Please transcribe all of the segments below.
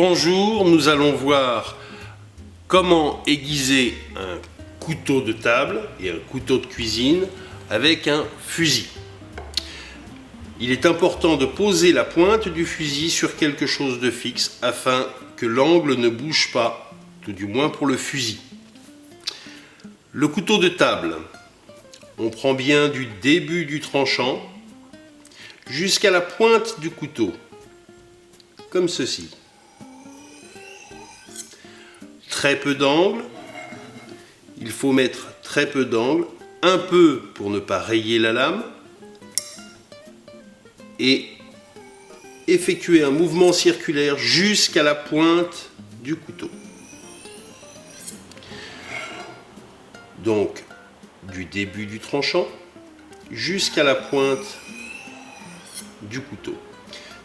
Bonjour, nous allons voir comment aiguiser un couteau de table et un couteau de cuisine avec un fusil. Il est important de poser la pointe du fusil sur quelque chose de fixe afin que l'angle ne bouge pas, tout du moins pour le fusil. Le couteau de table, on prend bien du début du tranchant jusqu'à la pointe du couteau, comme ceci. Très peu d'angle, il faut mettre très peu d'angle, un peu pour ne pas rayer la lame, et effectuer un mouvement circulaire jusqu'à la pointe du couteau. Donc, du début du tranchant jusqu'à la pointe du couteau,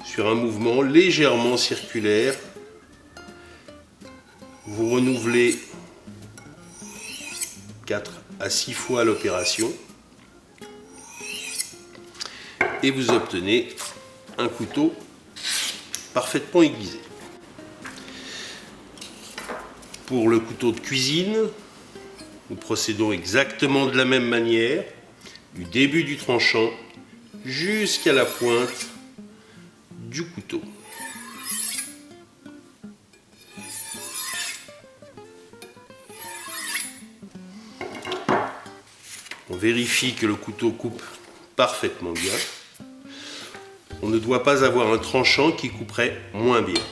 sur un mouvement légèrement circulaire. Vous renouvelez 4 à 6 fois l'opération et vous obtenez un couteau parfaitement aiguisé. Pour le couteau de cuisine, nous procédons exactement de la même manière, du début du tranchant jusqu'à la pointe du couteau. On vérifie que le couteau coupe parfaitement bien. On ne doit pas avoir un tranchant qui couperait moins bien.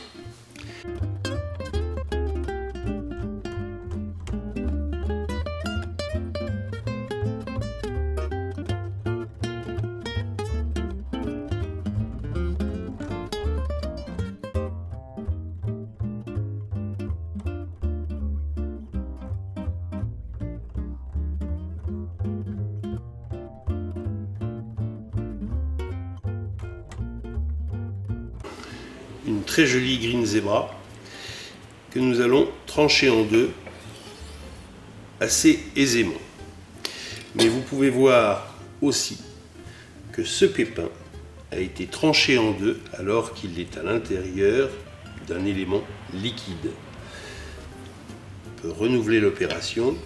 Une très jolie Green Zebra que nous allons trancher en deux assez aisément. Mais vous pouvez voir aussi que ce pépin a été tranché en deux alors qu'il est à l'intérieur d'un élément liquide. On peut renouveler l'opération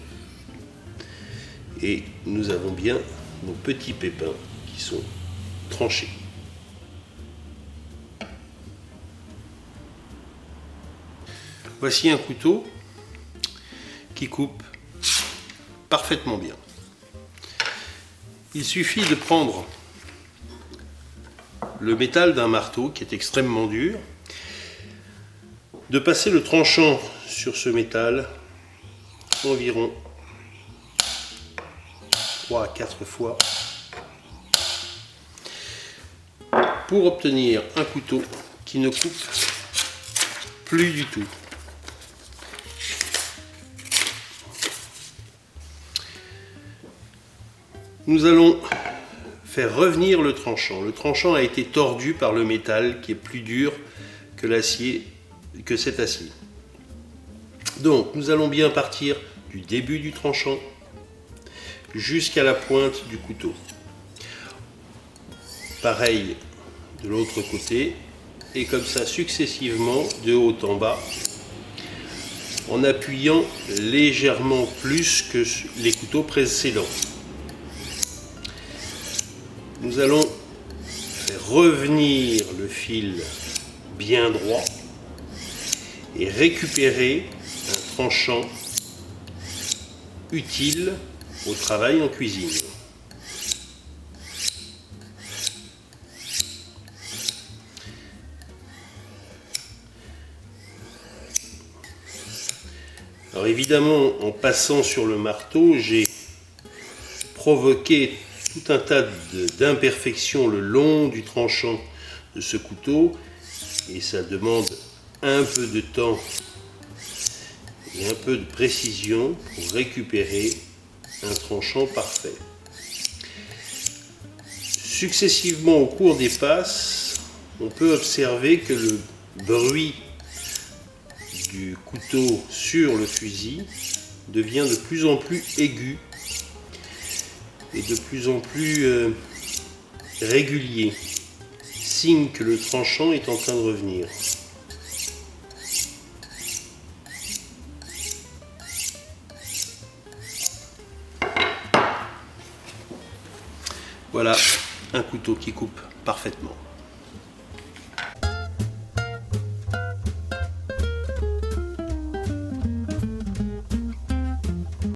et nous avons bien nos petits pépins qui sont tranchés. Voici un couteau qui coupe parfaitement bien. Il suffit de prendre le métal d'un marteau qui est extrêmement dur, de passer le tranchant sur ce métal environ 3 à 4 fois pour obtenir un couteau qui ne coupe plus du tout. Nous allons faire revenir le tranchant. Le tranchant a été tordu par le métal qui est plus dur que l'acier, que cet acier. Donc nous allons bien partir du début du tranchant jusqu'à la pointe du couteau. Pareil de l'autre côté et comme ça successivement de haut en bas en appuyant légèrement plus que les couteaux précédents. Nous allons faire revenir le fil bien droit et récupérer un tranchant utile au travail en cuisine. Alors évidemment, en passant sur le marteau, j'ai provoqué tout un tas d'imperfections le long du tranchant de ce couteau et ça demande un peu de temps et un peu de précision pour récupérer un tranchant parfait. Successivement au cours des passes, on peut observer que le bruit du couteau sur le fusil devient de plus en plus aigu et de plus en plus régulier, signe que le tranchant est en train de revenir. Voilà un couteau qui coupe parfaitement.